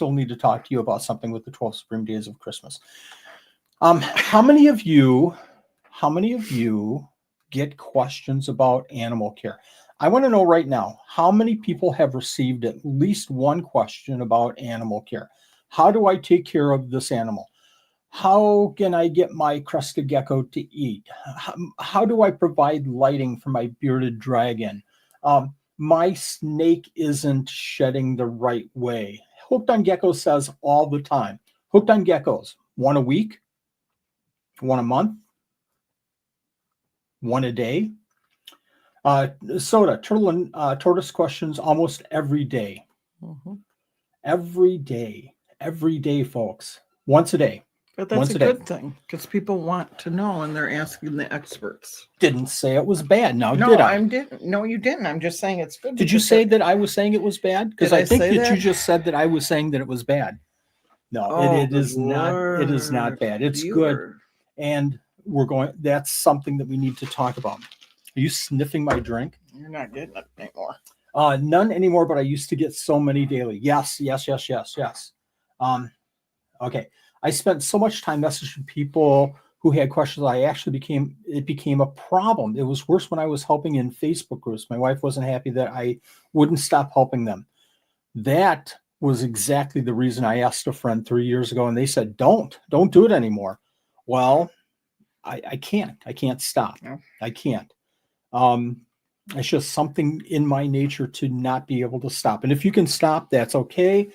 still need to talk to you about something with the 12 Supreme Days of Christmas. How many of you get questions about animal care? I want to know right now, how many people have received at least one question about animal care? How do I take care of this animal? How can I get my crested gecko to eat? How do I provide lighting for my bearded dragon? My snake isn't shedding the right way. Hooked on Geckos says all the time, Hooked on Geckos, one a week, one a month, one a day. Soda, turtle and tortoise questions almost every day. Mm-hmm. Every day, folks. Once a day. But that's a good thing, because people want to know and they're asking the experts. Didn't say it was bad. Now, No, did I? No, you didn't. I'm just saying it's good. Did you say that I was saying it was bad? Because I think that you just said that I was saying that it was bad. No, it is not. It is not bad. It's good. And that's something that we need to talk about. Are you sniffing my drink? You're not getting it anymore. None anymore, but I used to get so many daily. Yes. Okay. I spent so much time messaging people who had questions. It became a problem. It was worse when I was helping in Facebook groups. My wife wasn't happy that I wouldn't stop helping them. That was exactly the reason I asked a friend 3 years ago, and they said, don't do it anymore. Well, I can't stop. No. I can't. It's just something in my nature to not be able to stop. And if you can stop, that's okay.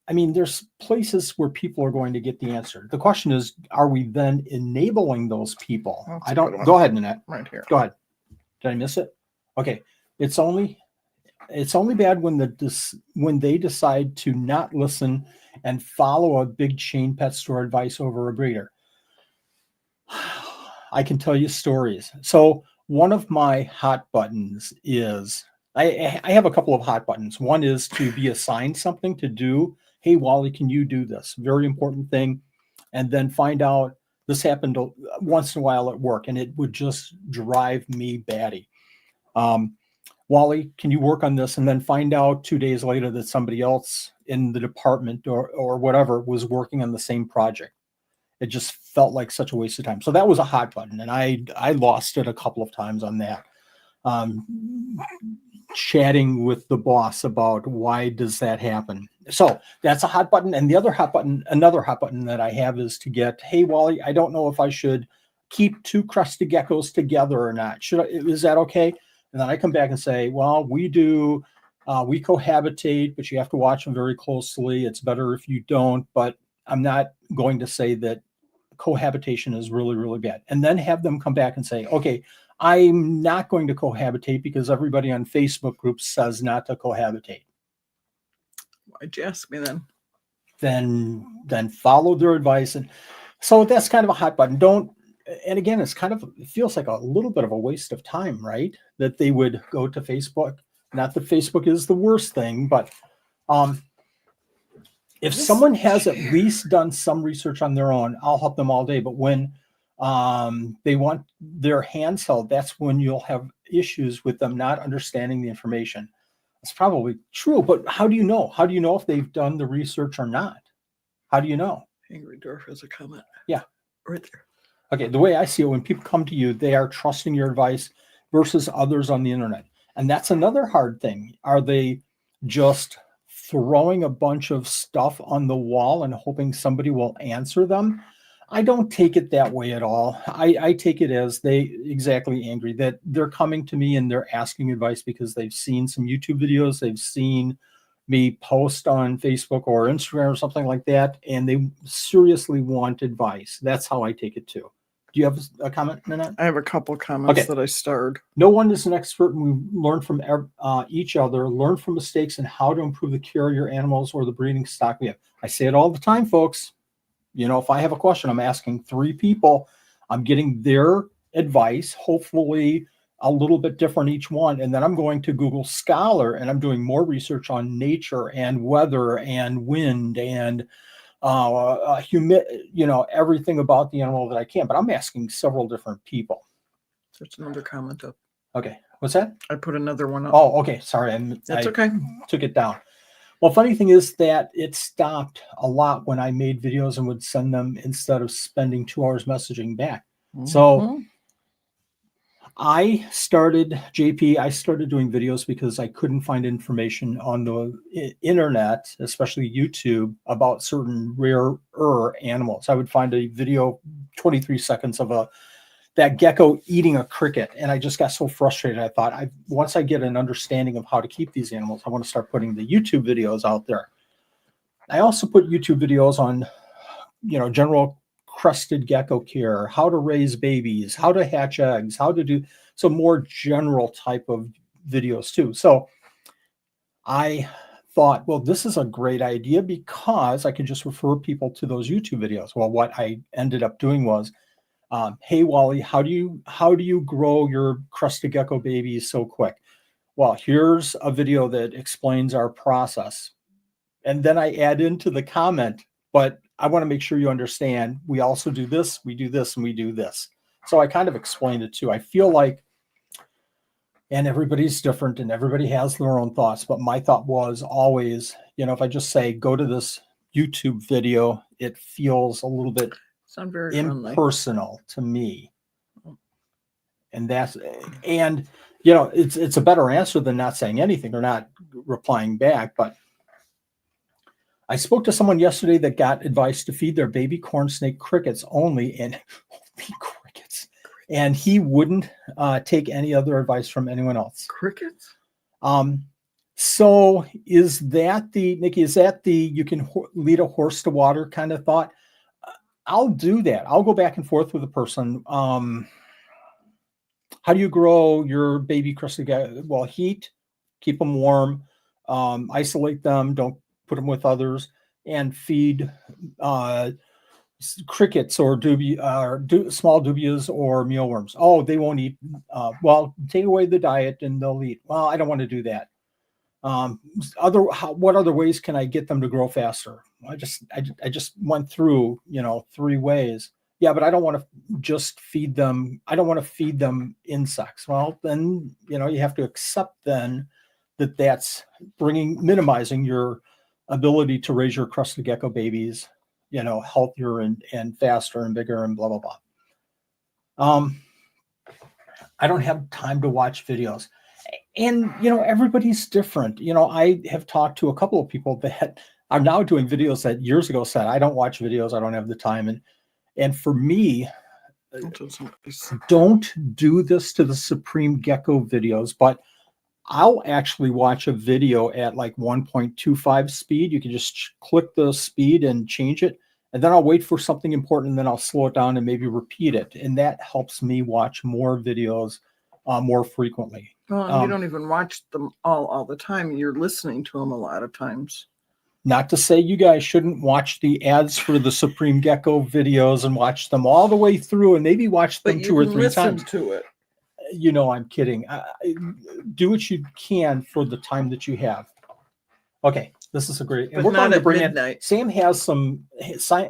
I mean, there's places where people are going to get the answer. The question is, are we then enabling those people? Go ahead, Nanette. Right here. Go ahead. Did I miss it? Okay. It's only bad when they decide to not listen and follow a big chain pet store advice over a breeder. I can tell you stories. So one of my hot buttons is, I have a couple of hot buttons. One is to be assigned something to do. Hey, Wally, can you do this? Very important thing. And then find out this happened once in a while at work, and it would just drive me batty. Wally, can you work on this? And then find out 2 days later that somebody else in the department or whatever was working on the same project. It just felt like such a waste of time. So that was a hot button, and I lost it a couple of times on that. Chatting with the boss about why does that happen. So that's a hot button. And another hot button that I have is to get, hey, Wally, I don't know if I should keep 2 crested geckos together or not. Is that okay? And then I come back and say, well, we cohabitate, but you have to watch them very closely. It's better if you don't, but I'm not going to say that cohabitation is really, really bad. And then have them come back and say, okay, I'm not going to cohabitate because everybody on Facebook groups says not to cohabitate. Why'd you ask me then? Then follow their advice. And so that's kind of a hot button. And again, it feels like a little bit of a waste of time, right? That they would go to Facebook. Not that Facebook is the worst thing, but if someone has at least done some research on their own, I'll help them all day. But when they want their hands held, that's when you'll have issues with them not understanding the information. It's probably true, but how do you know? How do you know if they've done the research or not? How do you know? Angry Dwarf has a comment. Yeah. Right there. Okay, the way I see it, when people come to you, they are trusting your advice versus others on the internet. And that's another hard thing. Are they just throwing a bunch of stuff on the wall and hoping somebody will answer them? I don't take it that way at all. I take it as angry that they're coming to me and they're asking advice because they've seen some YouTube videos, they've seen me post on Facebook or Instagram or something like that, and they seriously want advice. That's how I take it too. Do you have a comment, Nanette? I have a couple comments that I starred. No one is an expert, and we learn from each other, learn from mistakes, and how to improve the care of your animals or the breeding stock we have. I say it all the time, folks. You know, if I have a question, I'm asking 3 people. I'm getting their advice, hopefully a little bit different each one. And then I'm going to Google Scholar, and I'm doing more research on nature and weather and wind and everything about the animal that I can. But I'm asking several different people. There's another comment up. Okay. What's that? I put another one up. Oh, okay. Sorry. That's okay. Took it down. Well, funny thing is that it stopped a lot when I made videos and would send them instead of spending 2 hours messaging back. So Mhm. I started, JP, I started doing videos because I couldn't find information on the internet, especially YouTube, about certain rarer animals. I would find a video, 23 seconds of that gecko eating a cricket, and I just got so frustrated. I thought, once I get an understanding of how to keep these animals, I want to start putting the YouTube videos out there. I also put YouTube videos on, general crested gecko care, how to raise babies, how to hatch eggs, how to do some more general type of videos too. So I thought, well, this is a great idea because I can just refer people to those YouTube videos. Well, what I ended up doing was, hey Wally, how do you grow your crested gecko babies so quick? Well, here's a video that explains our process. And then I add into the comment, but I want to make sure you understand we also do this, we do this, and we do this. So I kind of explained it too. I feel like, and everybody's different and everybody has their own thoughts, but my thought was always, if I just say go to this YouTube video, it feels a little bit Sound very friendly. impersonal to me. And it's a better answer than not saying anything or not replying back. But I spoke to someone yesterday that got advice to feed their baby corn snake crickets only, and only crickets. And he wouldn't take any other advice from anyone else. Crickets? So is that Nikki, is that the you can lead a horse to water kind of thought? I'll do that. I'll go back and forth with a person. How do you grow your baby crested gecko? Well, heat, keep them warm, isolate them, don't put them with others, and feed crickets or small dubias or mealworms. Oh, they won't eat. Well, take away the diet and they'll eat. Well, I don't want to do that. What other ways can I get them to grow faster? I just went through 3 ways. Yeah, but I don't want to just feed them. I don't want to feed them insects. Well, then you have to accept then that's minimizing your ability to raise your crested gecko babies, healthier and faster and bigger and blah blah blah. I don't have time to watch videos. And everybody's different. I have talked to a couple of people that are now doing videos that years ago said, I don't watch videos, I don't have the time. And for me, don't do this to the Supreme Gecko videos, but I'll actually watch a video at like 1.25 speed. You can just click the speed and change it. And then I'll wait for something important, and then I'll slow it down and maybe repeat it. And that helps me watch more videos more frequently. Well, you don't even watch them all the time. You're listening to them a lot of times. Not to say you guys shouldn't watch the ads for the Supreme Gecko videos and watch them all the way through and maybe watch them 2 or 3 times. To it. I'm kidding. Do what you can for the time that you have. Okay, this is a great. And we're going to bring midnight. In.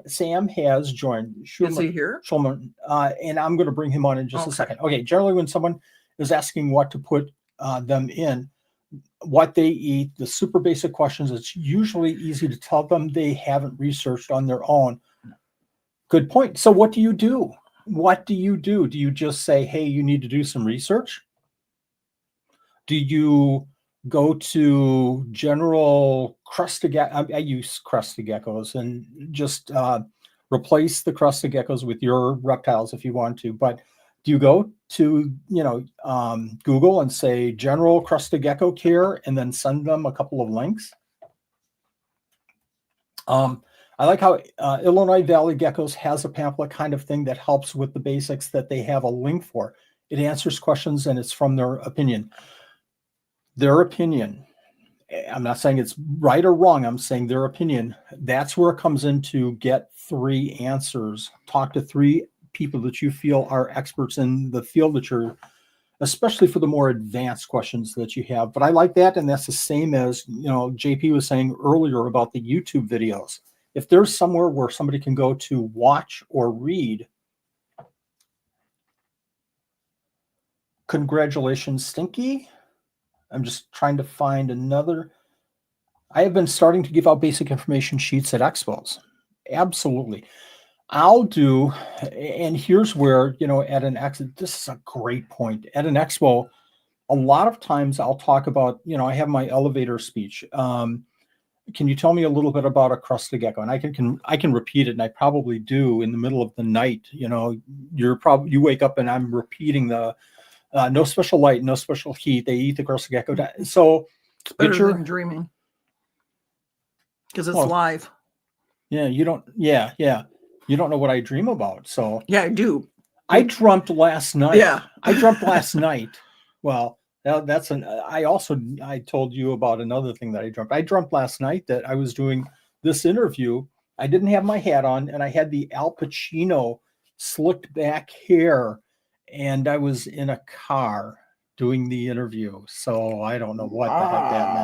Sam has joined. Is he here? Schulman, and I'm going to bring him on in just a second. Okay, generally when someone is asking what to put them in, what they eat, the super basic questions, it's usually easy to tell them they haven't researched on their own. Good point. So what do you do? Do you just say, hey, you need to do some research? Do you go to general crested geckos? I use crested geckos and just replace the crested geckos with your reptiles if you want to. But do you go to Google and say general crested gecko care and then send them a couple of links? I like how Illinois Valley Geckos has a pamphlet kind of thing that helps with the basics that they have a link for. It answers questions and it's from their opinion. Their opinion. I'm not saying it's right or wrong. I'm saying their opinion. That's where it comes in to get 3 answers. Talk to 3 people that you feel are experts in the field that you're, especially for the more advanced questions that you have. But I like that. And that's the same as, JP was saying earlier about the YouTube videos. If there's somewhere where somebody can go to watch or read, congratulations, Stinky. I'm just trying to find another. I have been starting to give out basic information sheets at expos. Absolutely. I'll do, and here's where, at an expo, this is a great point. At an expo, a lot of times I'll talk about, I have my elevator speech. Can you tell me a little bit about a crested gecko? And I can repeat it, and I probably do in the middle of the night. You wake up and I'm repeating the no special light, no special heat. They eat the crested gecko. So It's better than dreaming because it's live. Yeah, you don't. Yeah, yeah. You don't know what I dream about. So yeah, I do. I dreamt last night. Yeah, I dreamt last night. Well, I told you about another thing that I dreamt. I dreamt last night that I was doing this interview. I didn't have my hat on, and I had the Al Pacino slicked back hair, and I was in a car doing the interview. So I don't know what the heck that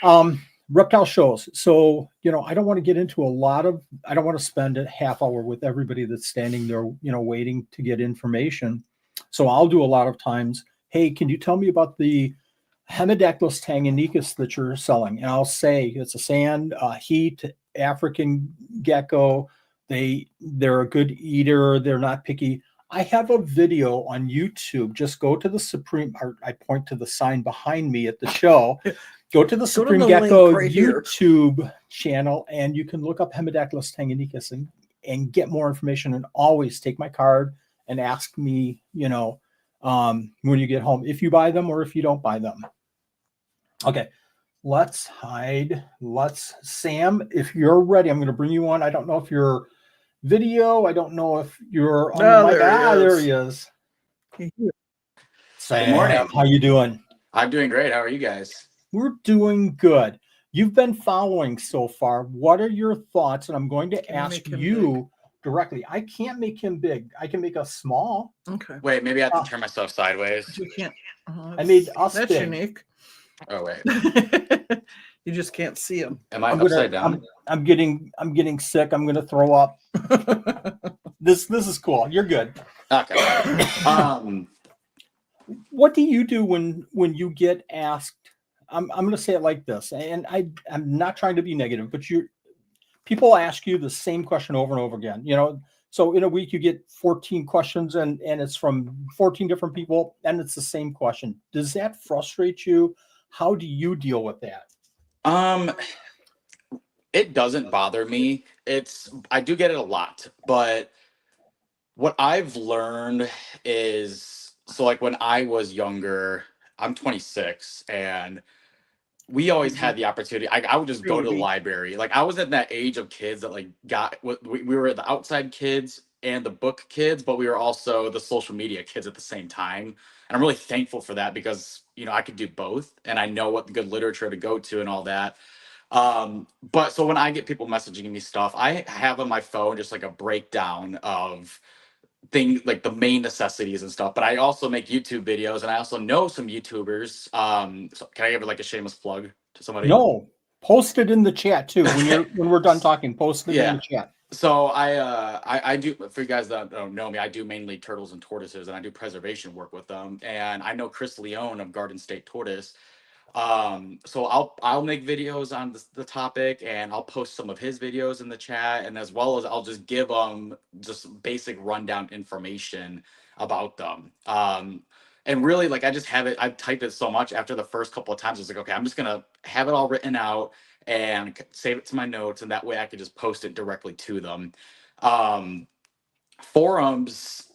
meant. Reptile shows. So, I don't want to get into I don't want to spend a half hour with everybody that's standing there, waiting to get information. So I'll do a lot of times, hey, can you tell me about the Hemidactylus tanganicus that you're selling? And I'll say it's a sand, heat, African gecko. They're a good eater. They're not picky. I have a video on YouTube. Just go to the Supreme, or I point to the sign behind me at the show. Go to the Supreme Gecko YouTube channel, and you can look up Hemidactylus tanganicus and get more information. And always take my card and ask me, when you get home, if you buy them or if you don't buy them. Okay, let's hide. Sam, if you're ready, I'm going to bring you on. I don't know if you're video. I don't know if you're on the mic. There he is. Sam, good morning. How you doing? I'm doing great. How are you guys? We're doing good. You've been following so far. What are your thoughts? And I'm going to ask you directly. I can't make him big. I can make us small. Okay. Wait, maybe I have to turn myself sideways. You can't. I made us That's big. unique. Oh wait. You just can't see him. Am I upside down? I'm getting sick. I'm gonna throw up. This is cool. You're good. Okay. What do you do when you get asked? I'm going to say it like this, and I'm not trying to be negative, but people ask you the same question over and over again. So in a week you get 14 questions, and it's from 14 different people, and it's the same question. Does that frustrate you? How do you deal with that? It doesn't bother me. I do get it a lot, but what I've learned is, so like when I was younger, I'm 26, and we always had the opportunity. I would just go to the library. Like I was at that age of kids that we were the outside kids and the book kids, but we were also the social media kids at the same time. And I'm really thankful for that because, I could do both, and I know what good literature to go to and all that. But so when I get people messaging me stuff, I have on my phone just like a breakdown of things like the main necessities and stuff. But I also make YouTube videos, and I also know some YouTubers. So can I give like a shameless plug to somebody? No, post it in the chat too. When we're done talking, post it in the chat. So I do, for you guys that don't know me, I do mainly turtles and tortoises, and I do preservation work with them. And I know Chris Leone of Garden State Tortoise. So I'll make videos on the topic, and I'll post some of his videos in the chat, and as well as I'll just give them just basic rundown information about them. And really, like, I just have it, I've typed it so much after the first couple of times. I was like, okay, I'm just gonna have it all written out and save it to my notes, and that way I could just post it directly to them. Forums,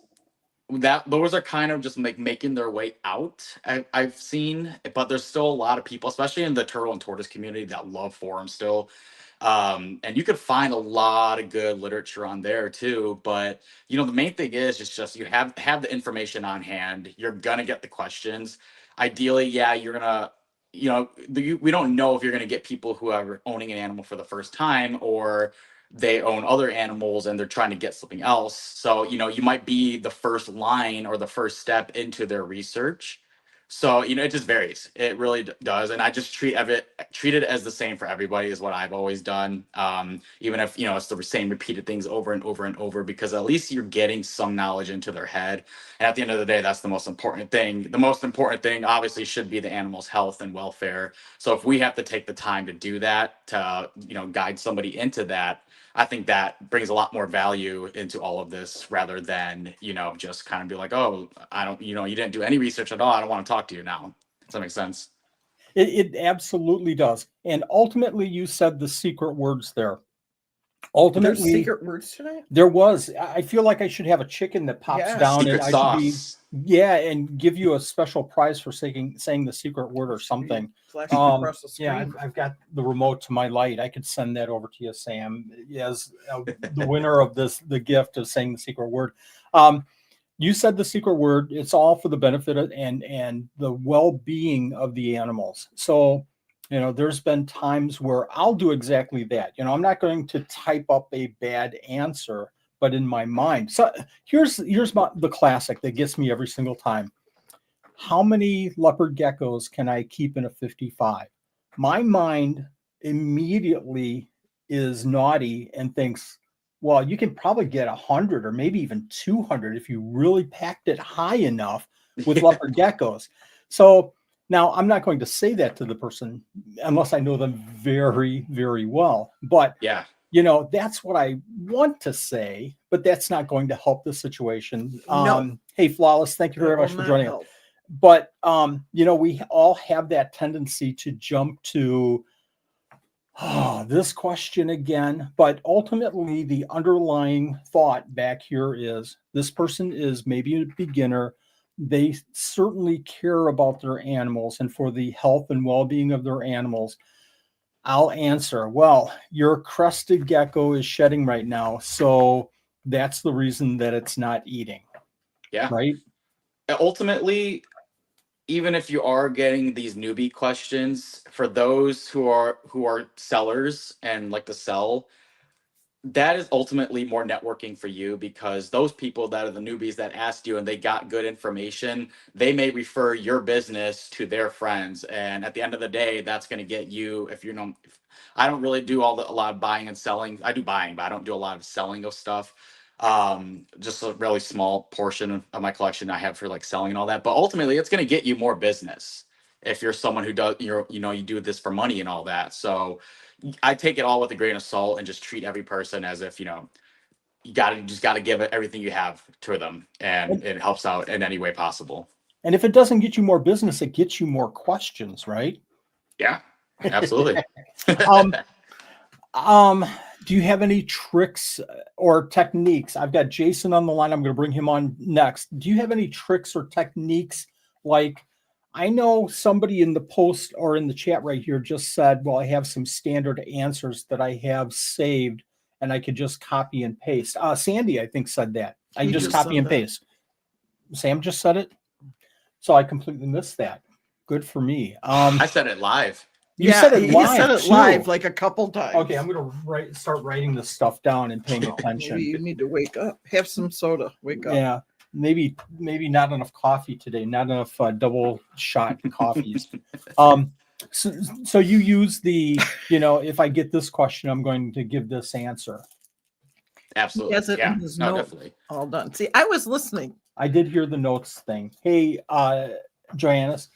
those are kind of just like making their way out. I've seen, but there's still a lot of people, especially in the turtle and tortoise community, that love forums still. And you could find a lot of good literature on there too. But the main thing is just you have the information on hand. You're gonna get the questions. Ideally, yeah, you're gonna. We don't know if you're gonna get people who are owning an animal for the first time, or they own other animals and they're trying to get something else. So, you might be the first line or the first step into their research. So, it just varies. It really does. And I just treat it as the same for everybody is what I've always done. Even if, it's the same repeated things over and over and over, because at least you're getting some knowledge into their head. And at the end of the day, that's the most important thing. The most important thing obviously should be the animal's health and welfare. So if we have to take the time to do that, to, guide somebody into that, I think that brings a lot more value into all of this rather than, just kind of be like, oh, I don't, you didn't do any research at all. I don't want to talk to you now. Does that make sense? It absolutely does. And ultimately, you said the secret words there. There's Ultimately, secret words today. there was. I feel like I should have a chicken that pops Yeah. down, Secret and I should be, sauce. and give you a special prize for saying the secret word or something. Flashing across the screen. Yeah, I've got the remote to my light. I could send that over to you, Sam, as the winner of the gift of saying the secret word. You said the secret word. It's all for the benefit of, and the well-being of the animals. So, there's been times where I'll do exactly that. I'm not going to type up a bad answer, but in my mind. So here's the classic that gets me every single time. How many leopard geckos can I keep in a 55? My mind immediately is naughty and thinks, well, you can probably get 100 or maybe even 200 if you really packed it high enough with leopard geckos. So now I'm not going to say that to the person unless I know them very, very well. But Yeah. that's what I want to say, but that's not going to help the situation. No. Hey, Flawless, thank you very That much will for not joining help. us. But we all have that tendency to jump to this question again. But ultimately, the underlying thought back here is this person is maybe a beginner. They certainly care about their animals and for the health and well-being of their animals. I'll answer, well, your crested gecko is shedding right now, so that's the reason that it's not eating. Yeah. Right? Ultimately, even if you are getting these newbie questions, for those who are sellers and like to sell, that is ultimately more networking for you, because those people that are the newbies that asked you and they got good information, they may refer your business to their friends. And at the end of the day, that's going to get you, I don't really do a lot of buying and selling. I do buying, but I don't do a lot of selling of stuff. Just a really small portion of my collection I have for like selling and all that. But ultimately, it's going to get you more business if you're someone who does, you do this for money and all that. So I take it all with a grain of salt and just treat every person as if, you just got to give it everything you have to them, and it helps out in any way possible. And if it doesn't get you more business, it gets you more questions, right? Yeah, absolutely. Do you have any tricks or techniques? I've got Jason on the line. I'm going to bring him on next. Do you have any tricks or techniques? Like, I know somebody in the post or in the chat right here just said, well, I have some standard answers that I have saved and I could just copy and paste. Sandy, I think, said that. I He just just copy said and that. paste. Sam just said it. So I completely missed that. Good for me. I said it live. You said it he live, said it too. live like a couple times. Okay, I'm going to start writing this stuff down and paying attention. Maybe you need to wake up. Have some soda. Wake up. Yeah, maybe not enough coffee today. Not enough double shot coffees. So you use the, if I get this question, I'm going to give this answer. Absolutely. He has it Yeah. in his No, note definitely. all done. See, I was listening. I did hear the notes thing. Hey, Joannis.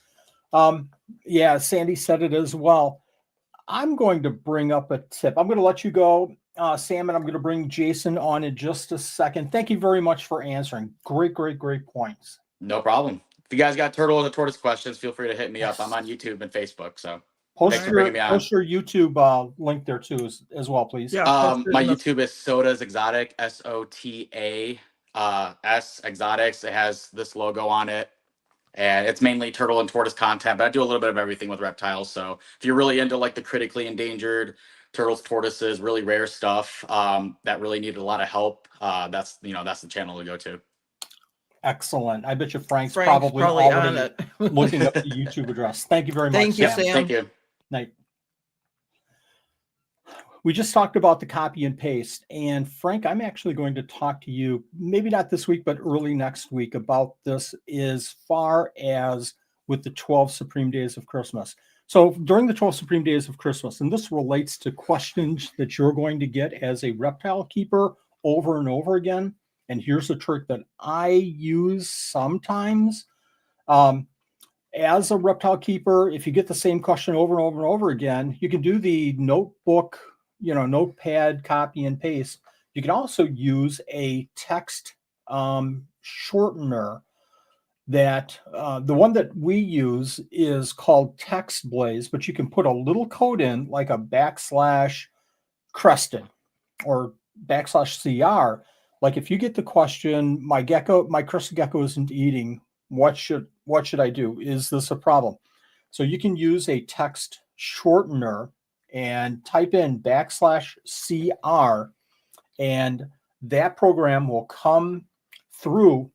Yeah, Sandy said it as well. I'm going to bring up a tip. I'm going to let you go, Sam, and I'm going to bring Jason on in just a second. Thank you very much for answering. Great points. No problem. If you guys got turtle and the tortoise questions, feel free to hit me up. I'm on YouTube and Facebook. So thanks for bringing me on. Post your YouTube link there too as well, please. Yeah. My YouTube is Soda's Exotic, SOTA S Exotics. It has this logo on it. And it's mainly turtle and tortoise content, but I do a little bit of everything with reptiles. So if you're really into like the critically endangered turtles, tortoises, really rare stuff that really needed a lot of help, that's the channel to go to. Excellent. I bet you Frank's Frank's probably on already it. looking up the YouTube address. Thank you very much. Thank you, Sam. Sam. Thank you. Night. We just talked about the copy and paste. And Frank, I'm actually going to talk to you, maybe not this week, but early next week about this as far as with the 12 Supreme Days of Christmas. So during the 12 Supreme Days of Christmas, and this relates to questions that you're going to get as a reptile keeper over and over again. And here's a trick that I use sometimes. As a reptile keeper, if you get the same question over and over and over again, you can do the notebook, notepad, copy and paste. You can also use a text shortener that the one that we use is called Text Blaze, but you can put a little code in like a /crested or /CR. Like if you get the question, my crested gecko isn't eating, what should I do? Is this a problem? So you can use a text shortener and type in /CR, and that program will come through,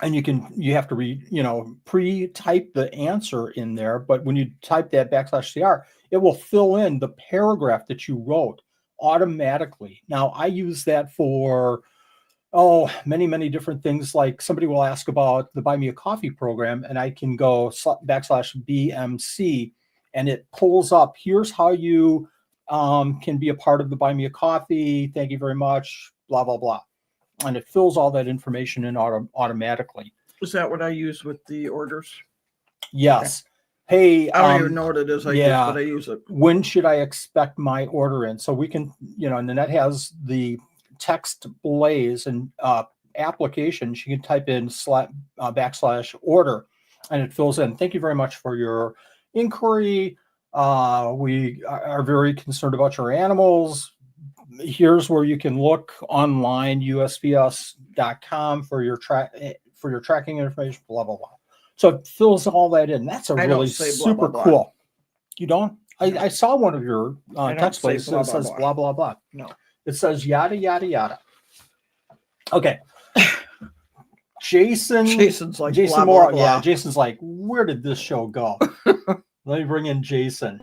and you have to pre-type the answer in there. But when you type that /CR, it will fill in the paragraph that you wrote automatically. Now I use that for many, many different things. Like somebody will ask about the Buy Me a Coffee program, and I can go /BMC, and it pulls up, here's how you can be a part of the Buy Me a Coffee. Thank you very much, blah, blah, blah. And it fills all that information in automatically. Is that what I use with the orders? Yes. Okay. Hey, I don't even know what it is but I use it. When should I expect my order in? So we can, and Nanette has the Text Blaze and application. She can type in /order, and it fills in. Thank you very much for your inquiry. We are very concerned about your animals. Here's where you can look online, usps.com for your tracking information, blah, blah, blah. So it fills all that in. That's really super cool. You don't? I saw one of your text places that says blah, blah, blah. No. It says yada, yada, yada. Okay. Jason's like, Jason blah, Morrow. blah, blah. Yeah, Jason's like, where did this show go? Let me bring in Jason.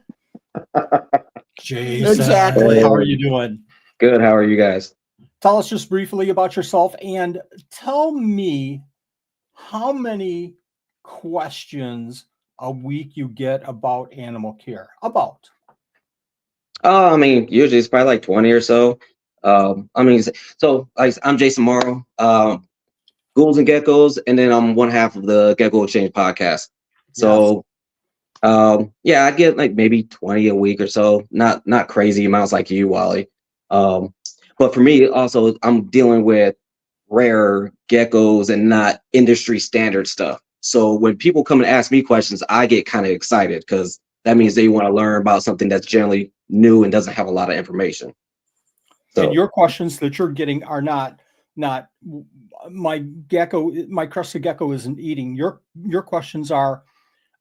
Jason, exactly. How are you doing? Good. How are you guys? Tell us just briefly about yourself, and tell me how many questions a week you get about animal care. About. I mean, usually it's probably like 20 or so. I'm Jason Morrow, Ghouls and Geckos, and then I'm one half of the Gecko Exchange podcast. So, I get like maybe 20 a week or so. Not crazy amounts like you, Wally. But for me, also, I'm dealing with rare geckos and not industry standard stuff. So when people come and ask me questions, I get kind of excited because that means they want to learn about something that's generally new and doesn't have a lot of information. So, and your questions that you're getting are not my crested gecko isn't eating. Your questions are,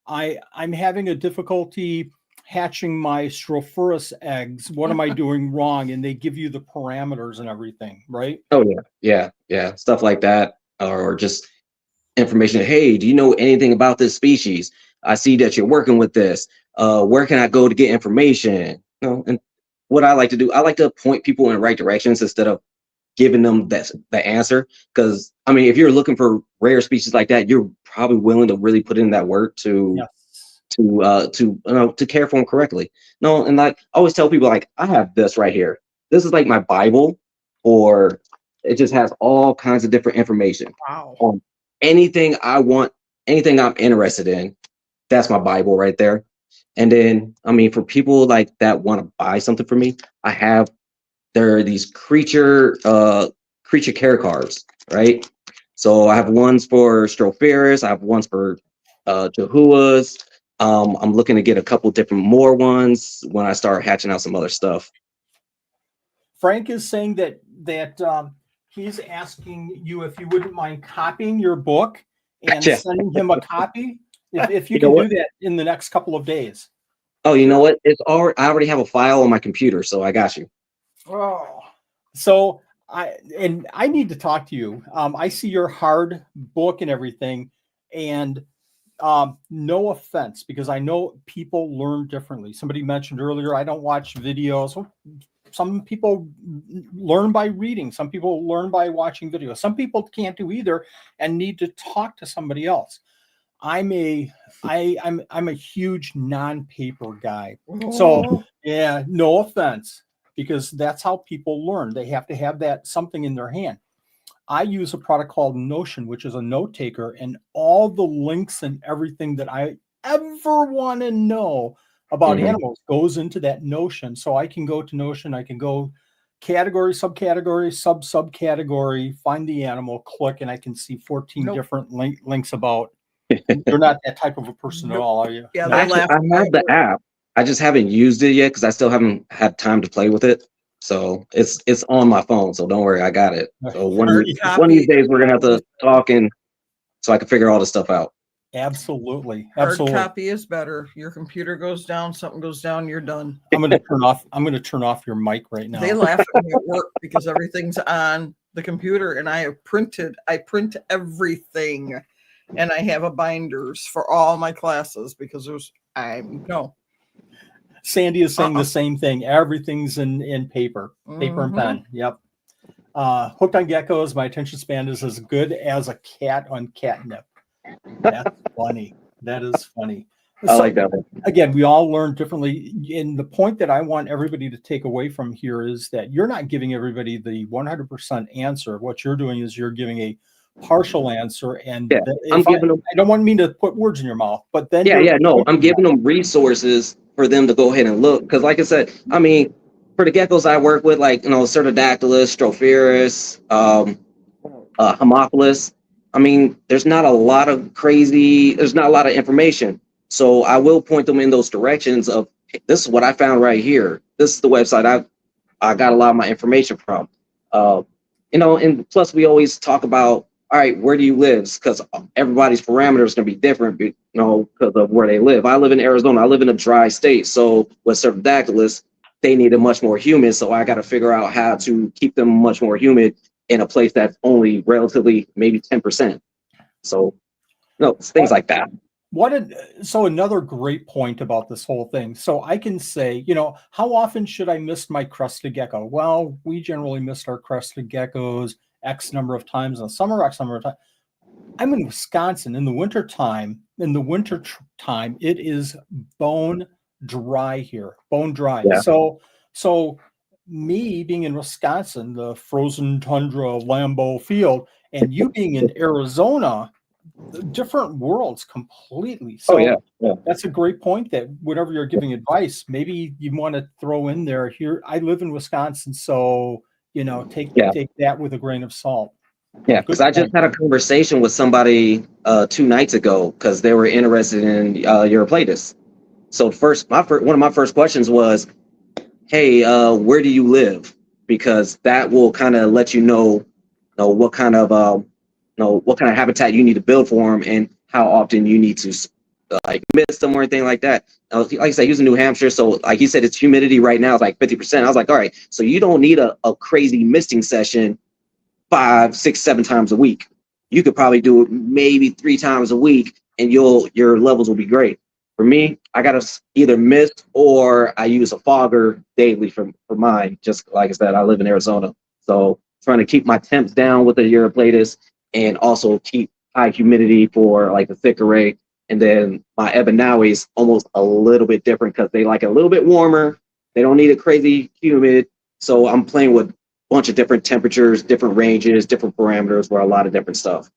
I'm having a difficulty hatching my Strophaurus eggs. What am I doing wrong? And they give you the parameters and everything, right? Oh yeah, stuff like that, or just information. Hey, do you know anything about this species? I see that you're working with this. Where can I go to get information? And what I like to do, I like to point people in the right directions instead of giving them the answer. Because I mean, if you're looking for rare species like that, you're probably willing to really put in that work to care for them correctly. No, and like I always tell people, like, I have this right here. This is like my Bible, or it just has all kinds of different information. Wow. On anything I want, anything I'm interested in, that's my Bible right there. And then, I mean, for people like that want to buy something from me, there are these creature care cards, right? So I have ones for Strophaurus, I have ones for Chihuahuas. I'm looking to get a couple different more ones when I start hatching out some other stuff. Frank is saying that he's asking you if you wouldn't mind copying your book and sending him a copy. If you can do that in the next couple of days. Oh, you know what? I already have a file on my computer, so I got you. Oh, so I need to talk to you. I see your hard book and everything, and no offense, because I know people learn differently. Somebody mentioned earlier, I don't watch videos. Some people learn by reading. Some people learn by watching videos. Some people can't do either and need to talk to somebody else. I'm a huge non-paper guy. So yeah, no offense, because that's how people learn. They have to have that something in their hand. I use a product called Notion, which is a note taker, and all the links and everything that I ever want to know about animals goes into that Notion. So I can go to Notion, I can go category, subcategory, subcategory, find the animal, click, and I can see 14 different links about. You're not that type of a person at all, are you? Yeah, No. Actually, I have the app. I just haven't used it yet because I still haven't had time to play with it. So it's on my phone. So don't worry, I got it. So one of these days we're gonna have to talk and so I can figure all this stuff out. Absolutely. Hard copy is better. Your computer goes down, something goes down, you're done. I'm gonna turn off your mic right now. They laugh at me at work because everything's on the computer, and I print everything, and I have a binders for all my classes because Sandy is saying the same thing. Everything's in paper and pen. Yep. Hooked on geckos. My attention span is as good as a cat on catnip. That's funny. That is funny. I like that one. Again, we all learn differently. And the point that I want everybody to take away from here is that you're not giving everybody the 100% answer. What you're doing is you're giving a partial answer. And I don't want me to put words in your mouth, but then I'm giving them resources for them to go ahead and look. Because like I said, I mean, for the geckos I work with, like, Cerdodactylus, Stropherus, Homophilus, I mean, there's not a lot of information. So I will point them in those directions of, this is what I found right here. This is the website I got a lot of my information from. And plus we always talk about, all right, where do you live? Because everybody's parameters going to be different, because of where they live. I live in Arizona. I live in a dry state. So with Cerdodactylus, they need it much more humid. So I got to figure out how to keep them much more humid in a place that's only relatively maybe 10%. So, things like that. So another great point about this whole thing. So I can say, how often should I miss my crested gecko? Well, we generally miss our crested geckos X number of times in the summer, X number of times. I'm in Wisconsin in the winter time. It is bone dry here, bone dry. Yeah. So me being in Wisconsin, the frozen tundra Lambeau field, and you being in Arizona, different worlds completely. So that's a great point, that whenever you're giving advice, maybe you want to throw in there, here, I live in Wisconsin, so take that with a grain of salt. Yeah, because I just had a conversation with somebody 2 nights ago because they were interested in Eurypletus. So one of my first questions was, hey, where do you live? Because that will kind of let you know what kind of habitat you need to build for them and how often you need to mist them or anything like that. Like I said, he was in New Hampshire, so like he said, its humidity right now is like 50%. I was like, all right, so you don't need a crazy misting session 5, 6, 7 times a week. You could probably do it maybe 3 times a week, and your levels will be great. For me, I gotta either mist or I use a fogger daily for mine. Just like I said, I live in Arizona, so trying to keep my temps down with the Eurypletus and also keep high humidity for like the thick array. And then my Ebanawi is almost a little bit different because they like it a little bit warmer. They don't need it crazy humid. So I'm playing with a bunch of different temperatures, different ranges, different parameters for a lot of different stuff.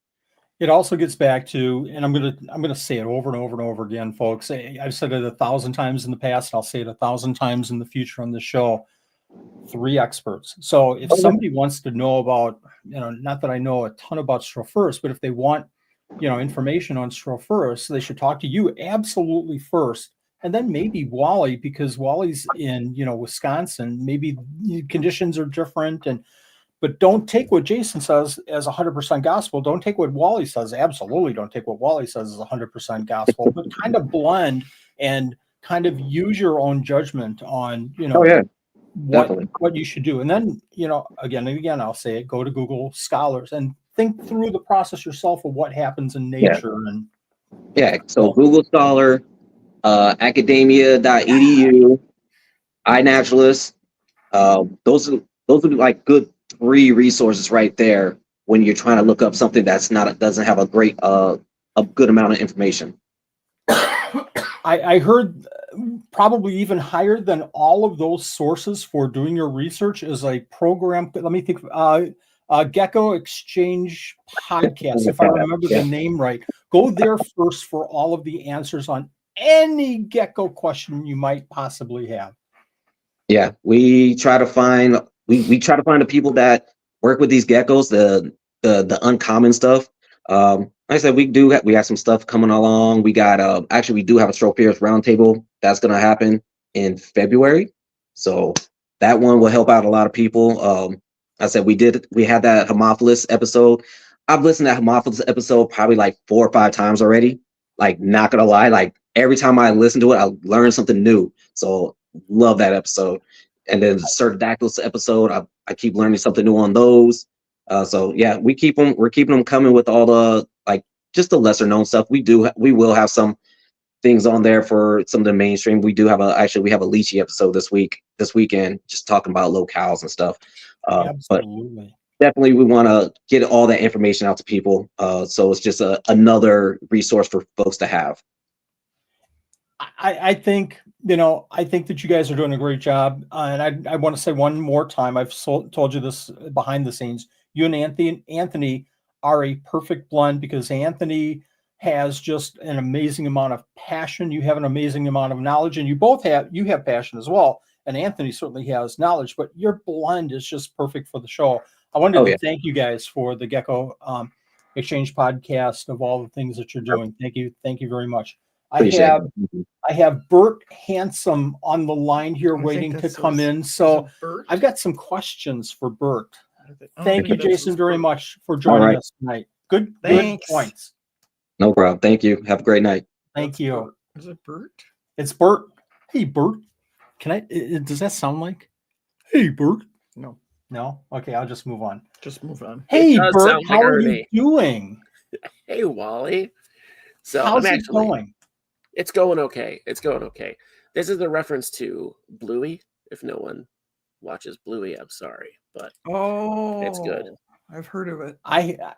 It also gets back to, and I'm gonna say it over and over and over again, folks. I've said it 1,000 times in the past. I'll say it 1,000 times in the future on the show. 3 experts. So if somebody wants to know about, not that I know a ton about Stropherus, but if they want, information on Stropherus, they should talk to you absolutely first, and then maybe Wally, because Wally's in, Wisconsin. Maybe conditions are different, but don't take what Jason says as 100% gospel. Don't take what Wally says. Absolutely don't take what Wally says as 100% gospel, but kind of blend and kind of use your own judgment on, what you should do. And then, again and again, I'll say it, go to Google Scholars and think through the process yourself of what happens in nature. So Google Scholar, academia.edu, iNaturalist, those would be like good 3 resources right there when you're trying to look up something doesn't have a great a good amount of information. I heard probably even higher than all of those sources for doing your research is a program. Let me think. Gecko Exchange Podcast, if I remember the name right. Go there first for all of the answers on any gecko question you might possibly have. Yeah, we try to find we try to find the people that work with these geckos, the uncommon stuff. Like I said, we have some stuff coming along. We got actually we do have a Stroke Fairs roundtable that's gonna happen in February. So that one will help out a lot of people. I said we had that Homophilus episode. I've listened to that Homophilus episode probably like 4 or 5 times already. Like, not gonna lie, like every time I listen to it, I learn something new. So love that episode. And then the Pterodactyls episode, I keep learning something new on those. So yeah, we're keeping them coming with all the like just the lesser known stuff. We will have some things on there for some of the mainstream. We have a Lychee episode this weekend, just talking about locales and stuff. Absolutely. But definitely we want to get all that information out to people. So it's just another resource for folks to have. I think that you guys are doing a great job, and I want to say one more time. I've told you this behind the scenes. You and Anthony are a perfect blend because Anthony has just an amazing amount of passion. You have an amazing amount of knowledge, and you have passion as well. And Anthony certainly has knowledge, but your blend is just perfect for the show. I wanted to thank you guys for the Gecko Exchange podcast of all the things that you're doing. Thank you very much. I have Bert Handsome on the line here waiting to come in. So I've got some questions for Bert. Thank you, Jason, very much for joining us tonight. Good points. No problem. Thank you. Have a great night. Thank you. Is it Bert? It's Bert. Hey, Bert. Does that sound like? Hey, Bert. No? Okay, I'll just move on. Hey, Bert, how are you doing? Hey, Wally. So how's it going? It's going okay. This is a reference to Bluey. If no one watches Bluey, I'm sorry, but it's good. I've heard of it.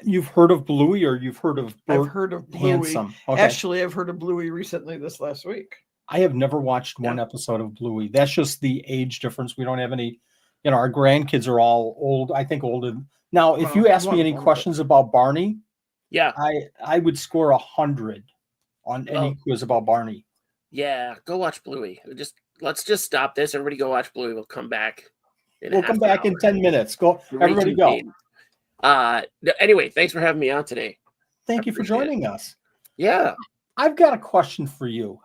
You've heard of Bluey, or you've heard of Bert I've heard of Bluey. Handsome? Okay. Actually, I've heard of Bluey recently this last week. I have never watched one episode of Bluey. That's just the age difference. We don't have any, our grandkids are all old. I think older. Now, if you ask me any questions about Barney, I would score 100 on any quiz about Barney. Yeah, go watch Bluey. Let's just stop this. Everybody go watch Bluey. We'll come back. We'll come back in 10 minutes. Go, everybody go. Anyway, thanks for having me on today. Thank you for joining us. Yeah. I've got a question for you.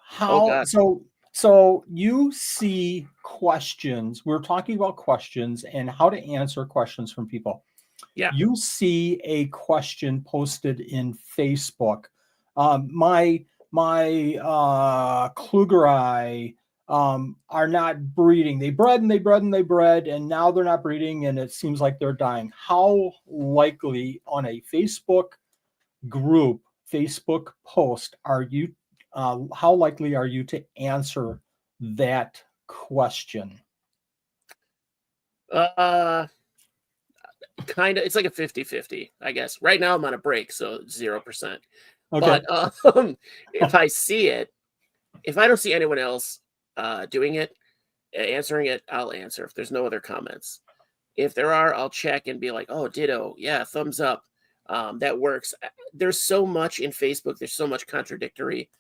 So you see questions. We're talking about questions and how to answer questions from people. Yeah. You see a question posted in Facebook. My Klugeri are not breeding. They bred, and now they're not breeding, and it seems like they're dying. How likely on a Facebook group, Facebook post are you? How likely are you to answer that question? Kind of. It's like a 50-50, I guess. Right now I'm on a break, so 0%. Okay. But if I see it, if I don't see anyone else doing it, answering it, I'll answer. If there's no other comments, if there are, I'll check and be like, "Oh, ditto, yeah, thumbs up." That works. There's so much in Facebook. There's so much contradictory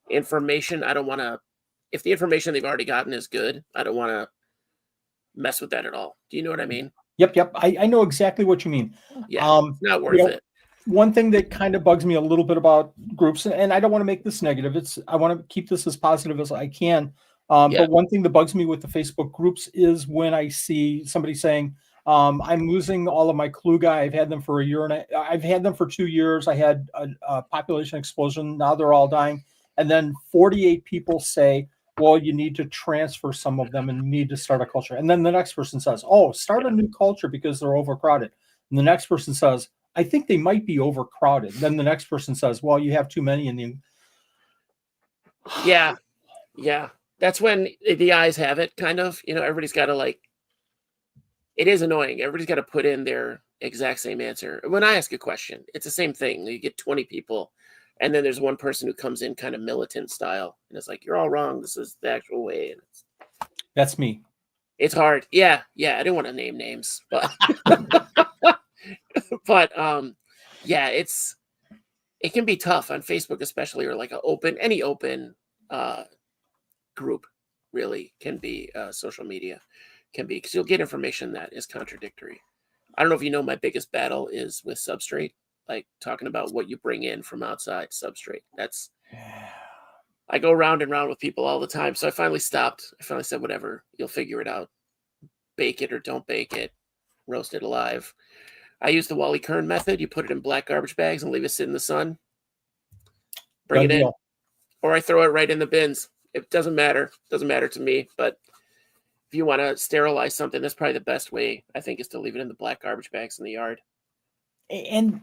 information. I don't want to. If the information they've already gotten is good, I don't want to mess with that at all. Do you know what I mean? Yep. I know exactly what you mean. Yeah, it's not worth it. One thing that kind of bugs me a little bit about groups, and I don't want to make this negative. I want to keep this as positive as I can. But one thing that bugs me with the Facebook groups is when I see somebody saying, I'm losing all of my Kluge. I've had them for a year, and I've had them for 2 years. I had a population explosion. Now they're all dying. And then 48 people say, well, you need to transfer some of them and need to start a culture. And then the next person says, oh, start a new culture because they're overcrowded. And the next person says, I think they might be overcrowded. Then the next person says, well, you have too many in the. Yeah. That's when the eyes have it, kind of. Everybody's got to it is annoying. Everybody's got to put in their exact same answer. When I ask a question, it's the same thing. You get 20 people And then there's one person who comes in kind of militant style, and it's like, you're all wrong. This is the actual way. And That's me. it's hard. Yeah. I didn't want to name names, but but yeah, it can be tough on Facebook, especially, or like any open group really can be, social media can be, because you'll get information that is contradictory. I don't know if you know, my biggest battle is with Substrate, like talking about what you bring in from outside Substrate. I go round and round with people all the time. So I finally stopped. I finally said, whatever, you'll figure it out. Bake it or don't bake it, roast it alive. I use the Wally Kern method. You put it in black garbage bags and leave it sit in the sun. Bring it in. Or I throw it right in the bins. It doesn't matter. Doesn't matter to me. But if you want to sterilize something, that's probably the best way, I think, is to leave it in the black garbage bags in the yard. And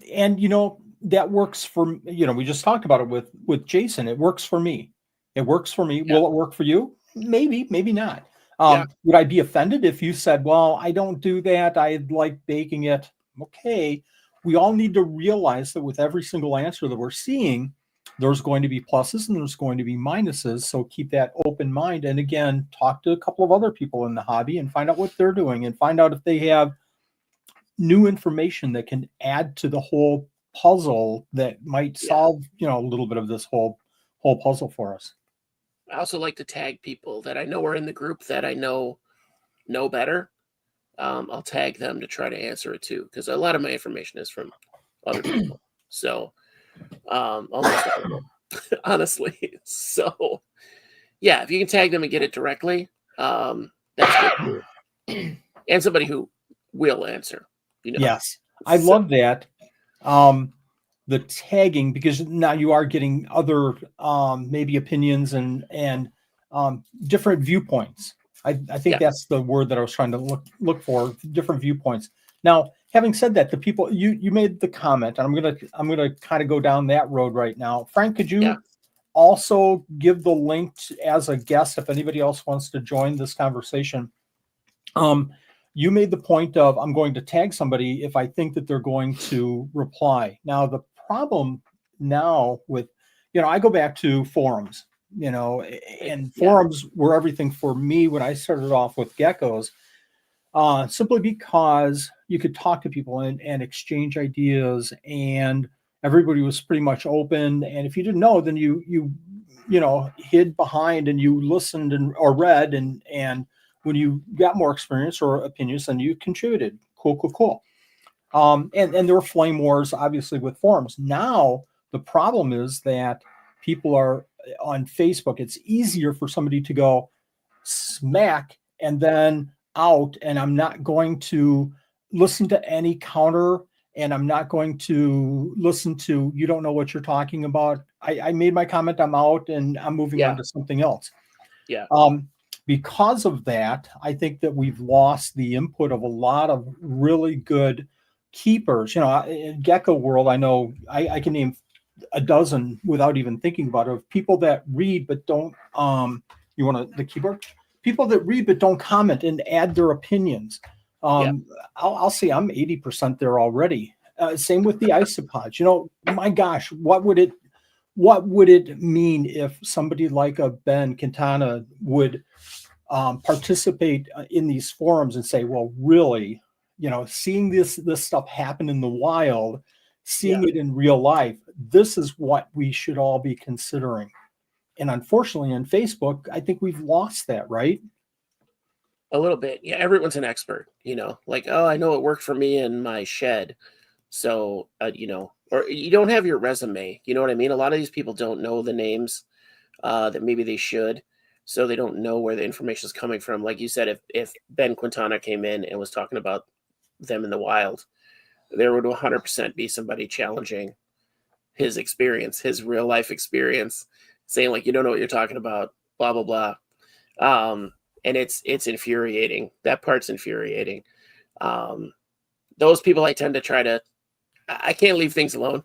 that works for, we just talked about it with Jason. It works for me. It works for me. Yeah. Will it work for you? Maybe not. Would I be offended if you said, well, I don't do that, I like baking it? Okay. We all need to realize that with every single answer that we're seeing, there's going to be pluses and there's going to be minuses. So keep that open mind. And again, talk to a couple of other people in the hobby and find out what they're doing, and find out if they have new information that can add to the whole puzzle that might solve, a little bit of this whole puzzle for us. I also like to tag people that I know are in the group that I know better. I'll tag them to try to answer it too, because a lot of my information is from other people. So almost all of them, honestly. So yeah, if you can tag them and get it directly, that's good. And somebody who will answer. Yes, I love that. The tagging, because now you are getting other maybe opinions and different viewpoints. I think that's the word that I was trying to look for, different viewpoints. Now, having said that, the people you made the comment, and I'm gonna kind of go down that road right now. Frank, could you also give the link as a guest if anybody else wants to join this conversation? You made the point of, I'm going to tag somebody if I think that they're going to reply. Now, the problem now with, I go back to forums, and forums were everything for me when I started off with Geckos, simply because you could talk to people and exchange ideas, and everybody was pretty much open. And if you didn't know, then you hid behind and you listened or read, and when you got more experience or opinions, then you contributed. Cool. And there were flame wars, obviously, with forums. Now, the problem is that people are on Facebook. It's easier for somebody to go smack and then out, and I'm not going to listen to any counter, and I'm not going to listen to, you don't know what you're talking about. I made my comment, I'm out, and I'm moving on to something else. Because of that, I think that we've lost the input of a lot of really good keepers. In Gecko world, I know I can name a dozen without even thinking about it, of people that read but don't, the keeper? People that read but don't comment and add their opinions. I'll say I'm 80% there already. Same with the isopods. My gosh, what would it mean if somebody like a Ben Quintana would participate in these forums and say, well, really, seeing this stuff happen in the wild, seeing it in real life, this is what we should all be considering. And unfortunately, on Facebook, I think we've lost that, right? A little bit. Yeah, everyone's an expert, like, oh, I know it worked for me in my shed. So, or you don't have your resume. You know what I mean? A lot of these people don't know the names that maybe they should. So they don't know where the information is coming from. Like you said, if Ben Quintana came in and was talking about them in the wild, there would 100% be somebody challenging his experience, his real life experience, saying like, you don't know what you're talking about, blah, blah, blah. And it's infuriating. That part's infuriating. Those people I tend to I can't leave things alone,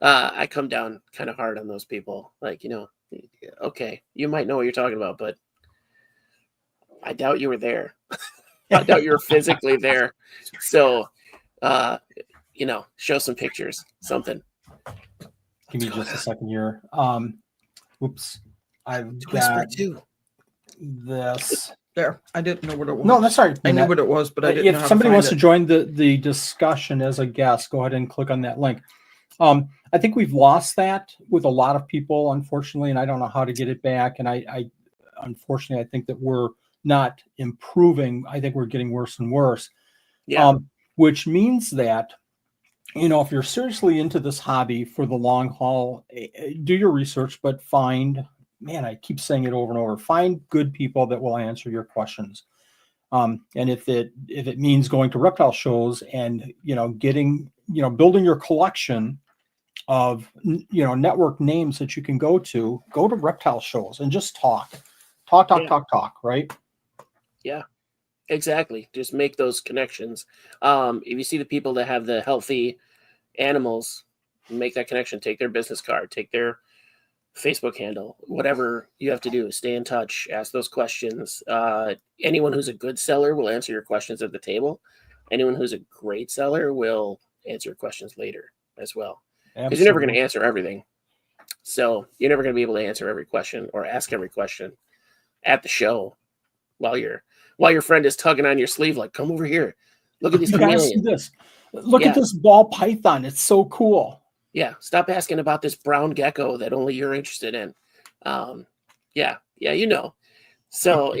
I come down kind of hard on those people. Like, okay, you might know what you're talking about, but I doubt you were there. I doubt you were physically there. So, show some pictures, something. Give me just a second here. Oops. I've Whisper got too. this. There, I didn't know what it was. No, that's all right. I knew what it was, but I didn't know If how somebody to wants find to join the discussion as a guest, go ahead and click on that link. I think we've lost that with a lot of people, unfortunately, and I don't know how to get it back. And I unfortunately, I think that we're not improving. I think we're getting worse and worse. Yeah. Which means that, if you're seriously into this hobby for the long haul, do your research, but find, man, I keep saying it over and over, find good people that will answer your questions. And if it means going to reptile shows and, getting, building your collection of, network names that you can go to reptile shows and just talk, right? Yeah, exactly. Just make those connections. If you see the people that have the healthy animals, make that connection. Take their business card, take their Facebook handle, whatever you have to do. Stay in touch, ask those questions. Anyone who's a good seller will answer your questions at the table. Anyone who's a great seller will answer your questions later as well. Because you're never going to answer everything. So you're never going to be able to answer every question or ask every question at the show while your friend is tugging on your sleeve, like, come over here. Look at these chameleons. Look at this ball python. It's so cool. Yeah. Stop asking about this brown gecko that only you're interested in. Yeah, So,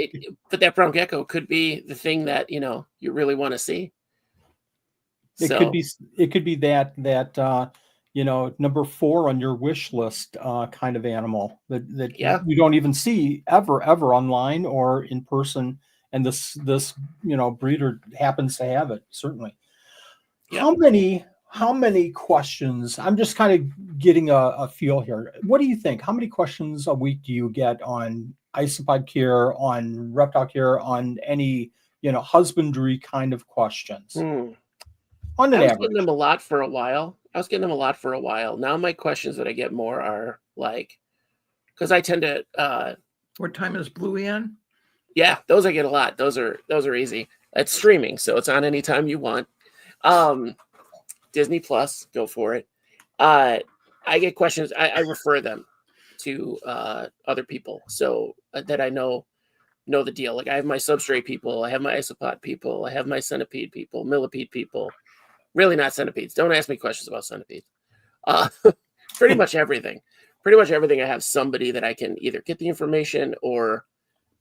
but that brown gecko could be the thing that, you really want to see. It could be that number 4 on your wish list kind of animal that you don't even see ever online or in person, and this breeder happens to have it, certainly. Yeah. How many questions? I'm just kind of getting a feel here. What do you think? How many questions a week do you get on isopod care, on reptile care, on any husbandry kind of questions? On an average. Getting them a lot for a while. Now my questions that I get more are like, because I tend to what time is Bluey on? Yeah, those I get a lot. Those are easy. It's streaming, so it's on anytime you want. Disney Plus, go for it. I get questions. I refer them to other people so that I know the deal. Like I have my substrate people, I have my isopod people, I have my centipede people, millipede people. Really not centipedes. Don't ask me questions about centipedes. Pretty much everything. I have somebody that I can either get the information or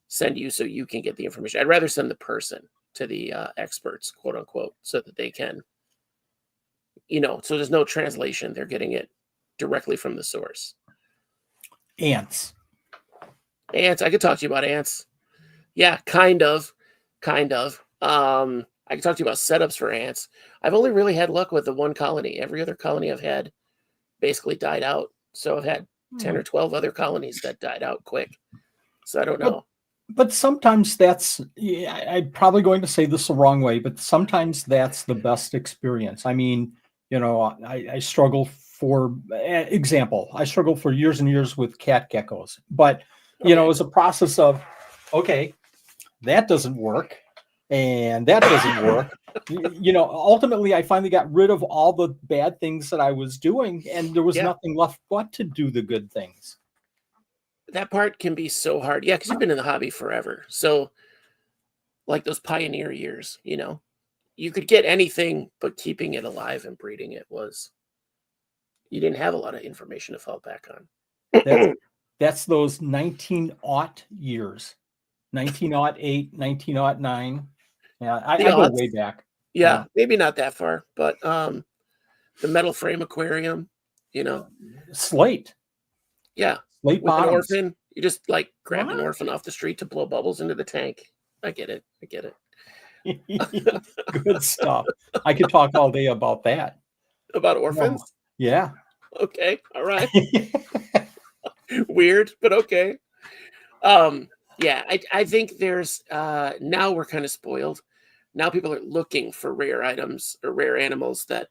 send you so you can get the information. I'd rather send the person to the experts, quote unquote, so that they can, so there's no translation. They're getting it directly from the source. Ants. I could talk to you about ants. Yeah, kind of. I can talk to you about setups for ants. I've only really had luck with the one colony. Every other colony I've had basically died out. So I've had 10 or 12 other colonies that died out quick. So I don't know. But sometimes I'm probably going to say this the wrong way, but sometimes that's the best experience. I mean, I struggle for years and years with cat geckos, but it's a process of, okay, that doesn't work. And that doesn't work. Ultimately, I finally got rid of all the bad things that I was doing, and there was nothing left but to do the good things. That part can be so hard. Yeah, because you've been in the hobby forever. So, like those pioneer years, you could get anything, but keeping it alive and breeding it you didn't have a lot of information to fall back on. That's those 1908 years, 1908, 1909. Yeah, I go way back. Yeah, maybe not that far, but the metal frame aquarium, slate. Yeah, slate with bottoms. An orphan, you just like grab an orphan off the street to blow bubbles into the tank. I get it. Good stuff. I could talk all day about that. About orphans? Yeah. Okay. All right. Weird, but okay. Yeah, I think there's now we're kind of spoiled. Now people are looking for rare items or rare animals that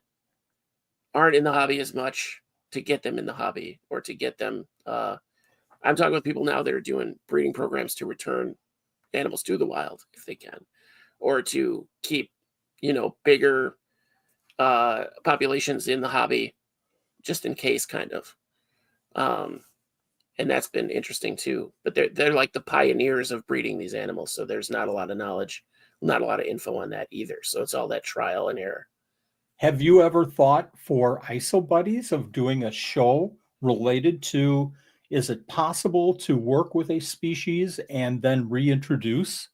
aren't in the hobby as much to get them in the hobby or to get them. I'm talking with people now that are doing breeding programs to return animals to the wild if they can, or to keep, bigger populations in the hobby just in case, kind of. And that's been interesting too. But they're like the pioneers of breeding these animals, so there's not a lot of knowledge, not a lot of info on that either. So it's all that trial and error. Have you ever thought for ISO Buddies of doing a show related to, is it possible to work with a species and then reintroduce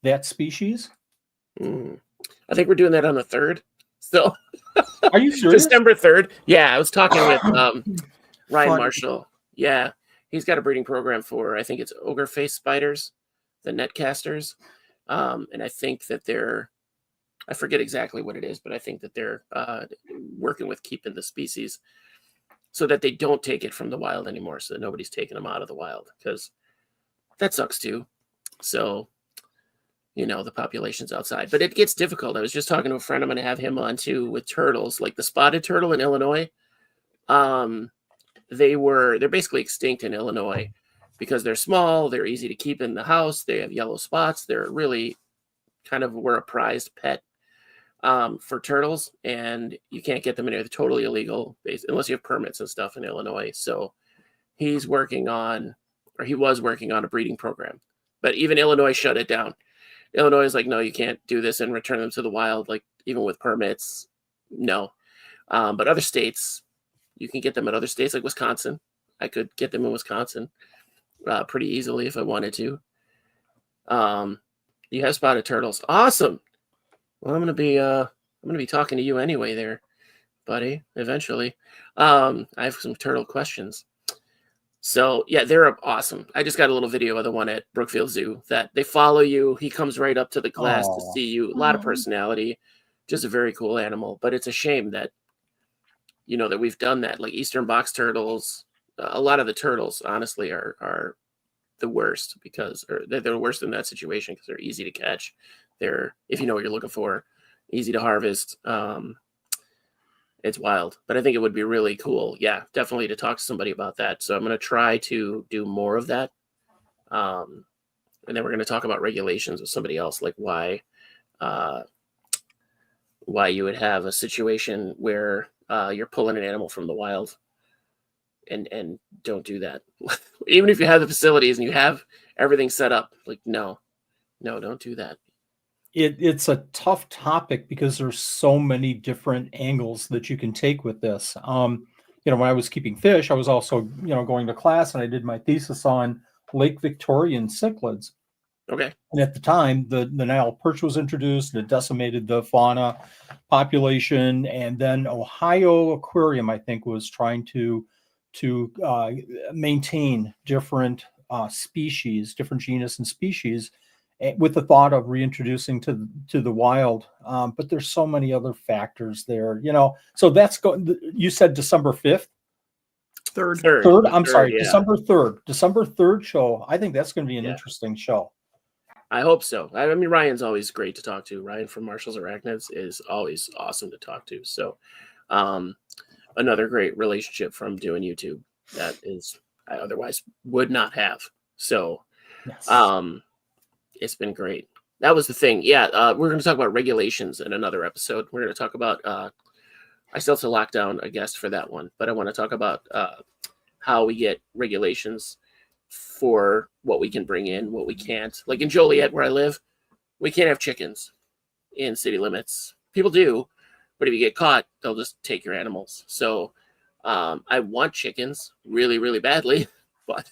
that species? I think we're doing that on the 3rd. So are you serious? December 3rd. Yeah, I was talking with Ryan Fun. Marshall. Yeah, he's got a breeding program for, I think it's ogre face spiders, the netcasters. And I think that I forget exactly what it is, but I think that they're working with keeping the species so that they don't take it from the wild anymore, so that nobody's taking them out of the wild, because that sucks too. So, the population's outside, but it gets difficult. I was just talking to a friend. I'm going to have him on too with turtles, like the spotted turtle in Illinois. They're basically extinct in Illinois because they're small. They're easy to keep in the house. They have yellow spots. They're really were a prized pet for turtles, and you can't get them in here. They're totally illegal unless you have permits and stuff in Illinois. So he was working on a breeding program, but even Illinois shut it down. Illinois is like, no, you can't do this and return them to the wild, like even with permits. No. But other states, you can get them at other states like Wisconsin. I could get them in Wisconsin pretty easily if I wanted to. You have spotted turtles. Awesome. Well, I'm gonna be talking to you anyway there, buddy, eventually. I have some turtle questions. So yeah, they're awesome. I just got a little video of the one at Brookfield Zoo that they follow you. He comes right up to the glass to see you. A lot of personality, just a very cool animal. But it's a shame that, that we've done that. Like Eastern box turtles, a lot of the turtles, honestly, are the worst because they're worse in that situation because they're easy to catch. They're, if you know what you're looking for, easy to harvest. It's wild, but I think it would be really cool. Yeah, definitely to talk to somebody about that. So I'm going to try to do more of that. And then we're going to talk about regulations with somebody else, like why you would have a situation where you're pulling an animal from the wild and don't do that. Even if you have the facilities and you have everything set up, like, no, don't do that. It's a tough topic because there's so many different angles that you can take with this. When I was keeping fish, I was also, going to class, and I did my thesis on Lake Victorian cichlids. Okay. And at the time, the Nile perch was introduced, and it decimated the fauna population. And then Ohio Aquarium, I think, was trying to maintain different species, different genus and species, with the thought of reintroducing to the wild. But there's so many other factors there, so that's you said December 5th? Third. I'm sorry, yeah. December 3rd show. I think that's going to be an interesting show. I hope so. I mean, Ryan's always great to talk to. Ryan from Marshall's Arachnids is always awesome to talk to. So another great relationship from doing YouTube that is I otherwise would not have. So yes. It's been great. That was the thing. Yeah, we're going to talk about regulations in another episode. We're going to talk about, I still have to lock down a guest for that one, but I want to talk about how we get regulations for what we can bring in, what we can't. Like in Joliet, where I live, we can't have chickens in city limits. People do, but if you get caught, they'll just take your animals. So I want chickens really, really badly, but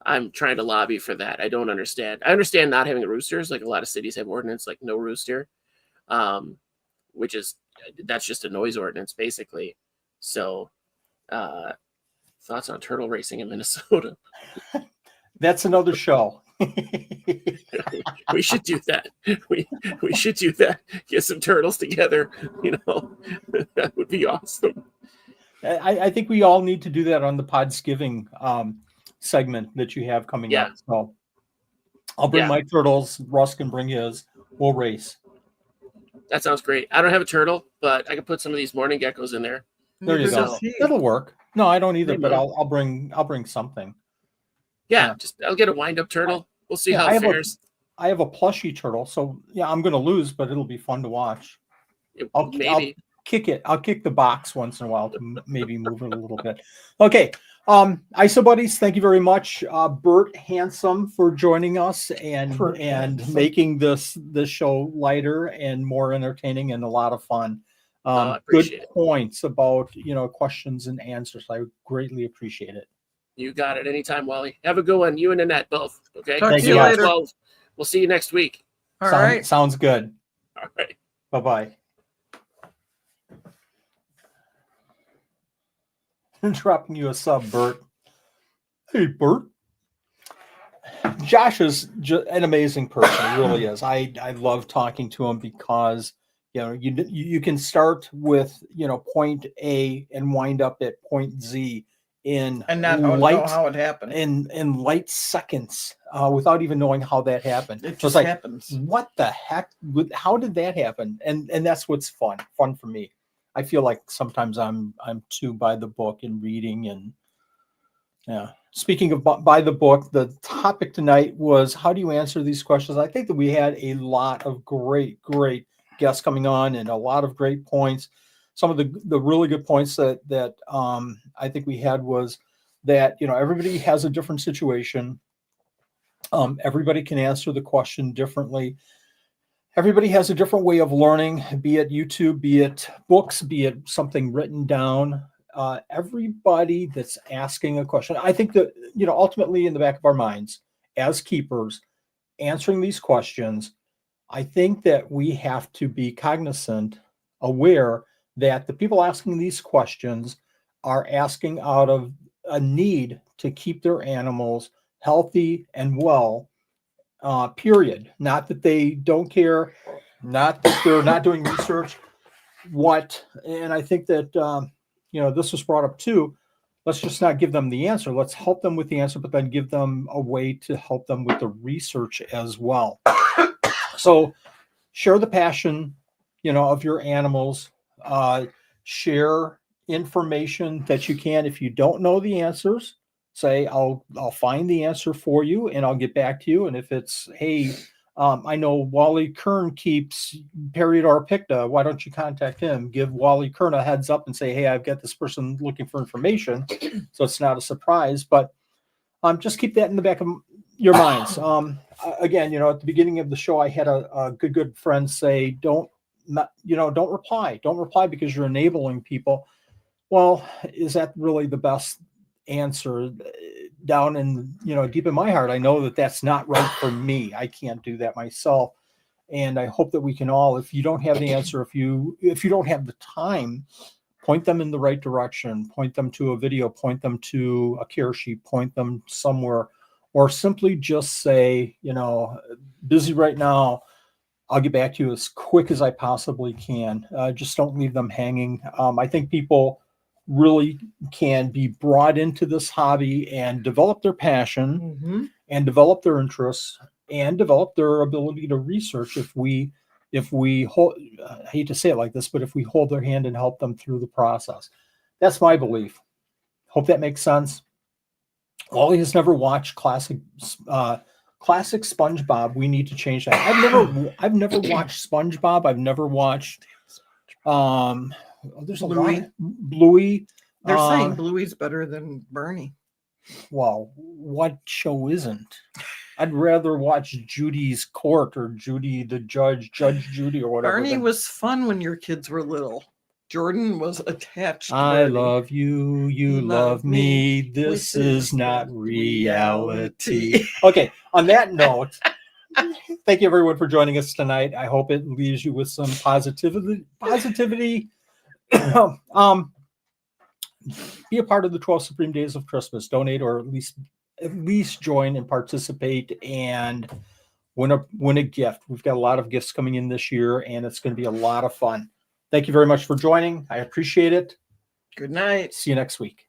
I'm trying to lobby for that. I don't understand. I understand not having roosters. Like a lot of cities have ordinance, like no rooster, that's just a noise ordinance basically. So thoughts on turtle racing in Minnesota? That's another show. We should do that. We should do that. Get some turtles together. That would be awesome. I think we all need to do that on the Podsgiving segment that you have coming up. So I'll bring my turtles. Russ can bring his. We'll race. That sounds great. I don't have a turtle, but I can put some of these morning geckos in there. There you go. That'll work. No, I don't either, but I'll bring something. Yeah, I'll get a wind-up turtle. We'll see how it fares. I have a plushy turtle, so I'm going to lose, but it'll be fun to watch. I'll kick it. I'll kick the box once in a while to maybe move it a little bit. Okay, ISO buddies, thank you very much. Bert Handsome for joining us and Bert and Handsome. making this show lighter and more entertaining and a lot of fun. I Good appreciate it. points about questions and answers. I greatly appreciate it. You got it. Anytime, Wally. Have a good one. You and Annette both. Okay. Talk Thank to you, you guys. later. 12. We'll see you next week. All right. Sounds good. All right. Bye-bye. Dropping you a sub, Bert. Hey, Bert. Josh is an amazing person. He really is. I love talking to him because you can start with point A and wind up at point Z in And not know how it happened. in light seconds without even knowing how that happened. It So just it's like, happens. what the heck? How did that happen? And that's what's fun for me. I feel like sometimes I'm too by the book and reading and yeah. Speaking of by the book, the topic tonight was how do you answer these questions? I think that we had a lot of great guests coming on and a lot of great points. Some of the really good points that I think we had was that everybody has a different situation. Everybody can answer the question differently. Everybody has a different way of learning, be it YouTube, be it books, be it something written down. Everybody that's asking a question, I think that ultimately in the back of our minds as keepers answering these questions, I think that we have to be cognizant, aware that the people asking these questions are asking out of a need to keep their animals healthy and well, period. Not that they don't care, not that they're not doing research. And I think that this was brought up too. Let's just not give them the answer. Let's help them with the answer, but then give them a way to help them with the research as well. So share the passion, of your animals. Share information that you can. If you don't know the answers, say, I'll find the answer for you and I'll get back to you. And if it's, hey, I know Wally Kern keeps Peridor picta. Why don't you contact him? Give Wally Kern a heads up and say, hey, I've got this person looking for information. So it's not a surprise, but just keep that in the back of your minds. Again, at the beginning of the show, I had a good friend say, don't reply. Don't reply because you're enabling people. Well, is that really the best answer? Down in deep in my heart, I know that that's not right for me. I can't do that myself, and I hope that we can all, if you don't have the answer, if you don't have the time, point them in the right direction, point them to a video, point them to a care sheet, point them somewhere, or simply just say, busy right now, I'll get back to you as quick as I possibly can. Just don't leave them hanging. I think people really can be brought into this hobby and develop their passion and develop their interests and develop their ability to research if we hold, I hate to say it like this, but if we hold their hand and help them through the process. That's my belief. Hope that makes sense. Wally has never watched classic SpongeBob. We need to change that. I've never watched SpongeBob. I've never watched there's a Bluey. lot. Bluey. They're saying Bluey's better than Bernie. Well, what show isn't? I'd rather watch Judy's Court or Judy the Judge Judy or whatever. Bernie was fun when your kids were little. Jordan was attached to I Bernie. love you, you love me. This is not reality. Okay, on that note, thank you everyone for joining us tonight. I hope it leaves you with some positivity. Be a part of the 12 Supreme Days of Christmas. Donate or at least join and participate and win a gift. We've got a lot of gifts coming in this year, and it's going to be a lot of fun. Thank you very much for joining. I appreciate it. Good night. See you next week.